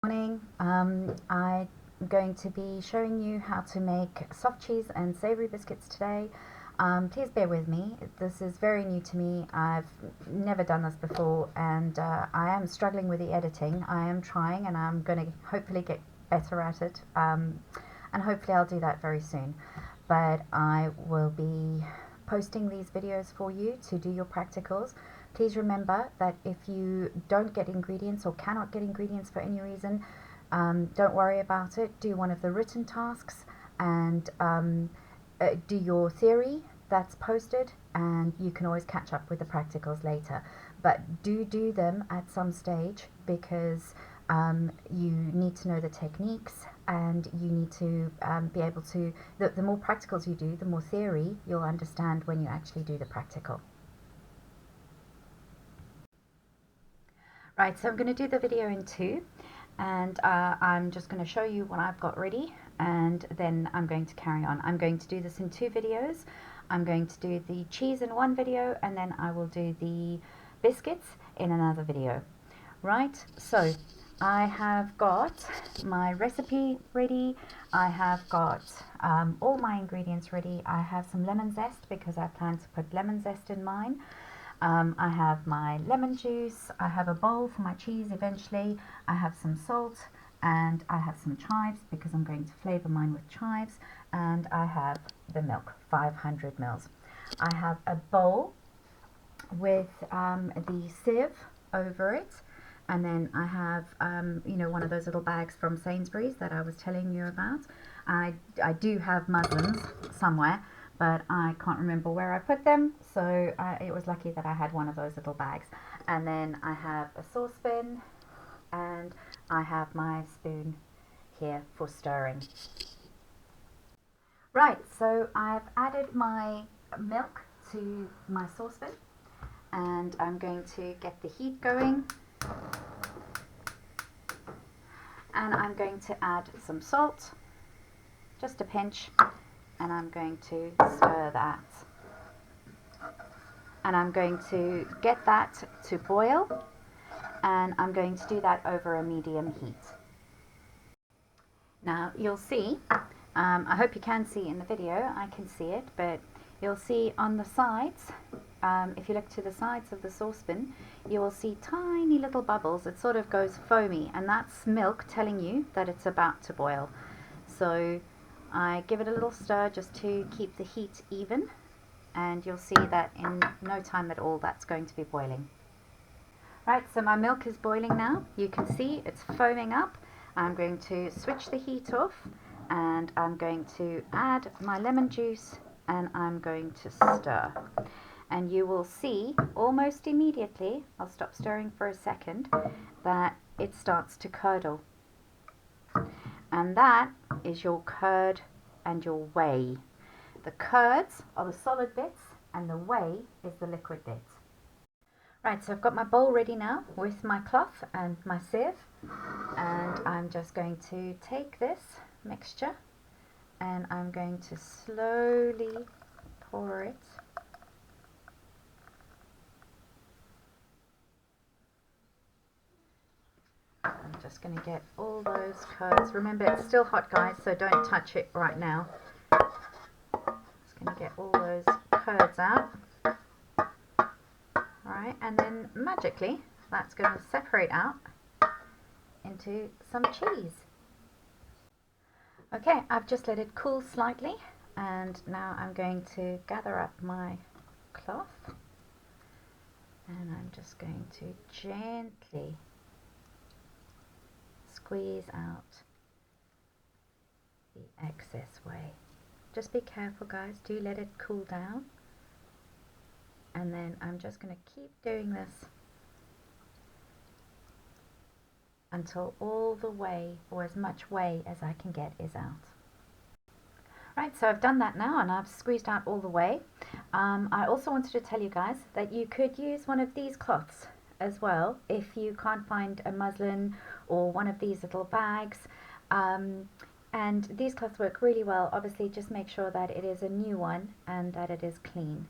Morning. I'm going to be showing you how to make soft cheese and savory biscuits today. Please bear with me. This is very new to me. I've never done this before, and I am struggling with the editing. I am trying, and I'm going to hopefully get better at it, and hopefully I'll do that very soon. But I will be posting these videos for you to do your practicals. Please remember that if you don't get ingredients or cannot get ingredients for any reason, don't worry about it. Do one of the written tasks and do your theory that's posted, and you can always catch up with the practicals later. But do them at some stage, because you need to know the techniques, and you need to be able to, the more practicals you do, the more theory you'll understand when you actually do the practical. Right, so I'm going to do the video in two, and I'm just going to show you what I've got ready, and then I'm going to carry on. I'm going to do this in two videos. I'm going to do the cheese in one video, and then I will do the biscuits in another video. Right, so I have got my recipe ready. I have got all my ingredients ready. I have some lemon zest because I plan to put lemon zest in mine. I have my lemon juice, I have a bowl for my cheese eventually, I have some salt, and I have some chives because I'm going to flavour mine with chives, and I have the milk, 500 mils. I have a bowl with the sieve over it, and then I have one of those little bags from Sainsbury's that I was telling you about. I do have muslins somewhere, but I can't remember where I put them, so it was lucky that I had one of those little bags. And then I have a saucepan, and I have my spoon here for stirring. Right, so I've added my milk to my saucepan, and I'm going to get the heat going, and I'm going to add some salt, just a pinch, and I'm going to stir that, and I'm going to get that to boil, and I'm going to do that over a medium heat. Now you'll see, I hope you can see in the video, I can see it, but you'll see on the sides, if you look to the sides of the saucepan, you will see tiny little bubbles. It sort of goes foamy, and that's milk telling you that it's about to boil. So I give it a little stir just to keep the heat even, and you'll see that in no time at all that's going to be boiling. Right, so my milk is boiling now. You can see it's foaming up. I'm going to switch the heat off, and I'm going to add my lemon juice, and I'm going to stir. And you will see almost immediately, I'll stop stirring for a second, that it starts to curdle. And that is your curd and your whey. The curds are the solid bits, and the whey is the liquid bits. Right, so I've got my bowl ready now with my cloth and my sieve, and I'm just going to take this mixture, and I'm going to slowly pour it I'm just going to get all those curds. Remember, it's still hot, guys, so don't touch it right now. Just going to get all those curds out. Alright, and then magically, that's going to separate out into some cheese. Okay, I've just let it cool slightly, and now I'm going to gather up my cloth, and I'm just going to gently squeeze out the excess whey. Just be careful, guys, do let it cool down, and then I'm just going to keep doing this until all the whey, or as much whey as I can get, is out. Right, so I've done that now, and I've squeezed out all the whey. I also wanted to tell you guys that you could use one of these cloths as well if you can't find a muslin or one of these little bags, and these cloths work really well. Obviously, just make sure that it is a new one and that it is clean.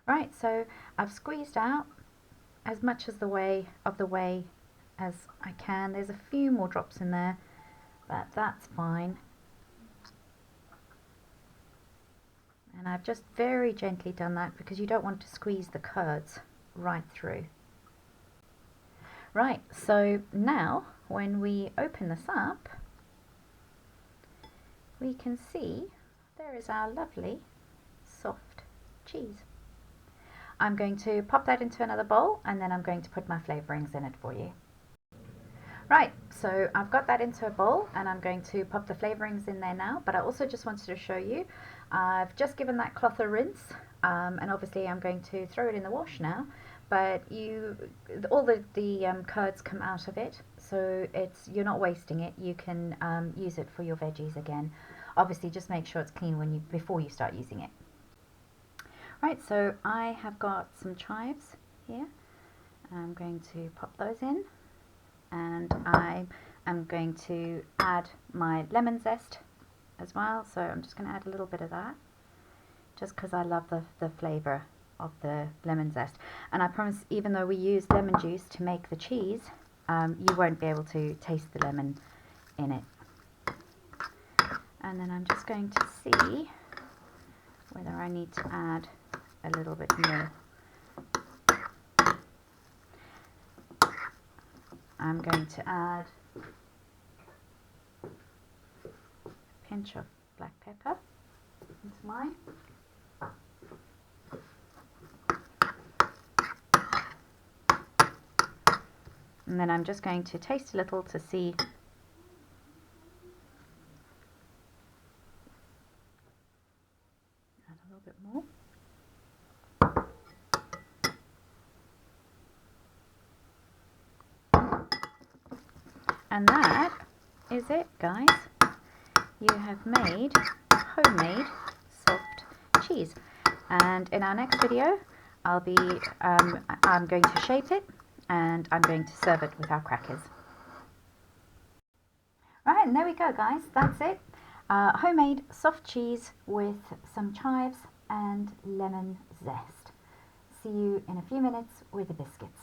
Right, so I've squeezed out as much as the whey as I can. There's a few more drops in there, but that's fine. And I've just very gently done that because you don't want to squeeze the curds right through. Right, so now when we open this up, we can see there is our lovely soft cheese. I'm going to pop that into another bowl and then I'm going to put my flavorings in it for you. Right, so I've got that into a bowl and I'm going to pop the flavorings in there now, but I also just wanted to show you, I've just given that cloth a rinse, and obviously I'm going to throw it in the wash now, but all the curds come out of it, so you're not wasting it. You can use it for your veggies again. Obviously just make sure it's clean before you start using it. Right, so I have got some chives here. I'm going to pop those in, and I am going to add my lemon zest as well. So I'm just going to add a little bit of that, just because I love the flavour of the lemon zest. And I promise, even though we use lemon juice to make the cheese, you won't be able to taste the lemon in it. And then I'm just going to see whether I need to add a little bit more. I'm going to add a pinch of black pepper into mine. And then I'm just going to taste a little to see add a little bit more. And that is it, guys. You have made homemade soft cheese. And in our next video, I'm going to shape it and I'm going to serve it with our crackers. Right, and there we go, guys. That's it. Homemade soft cheese with some chives and lemon zest. See you in a few minutes with the biscuits.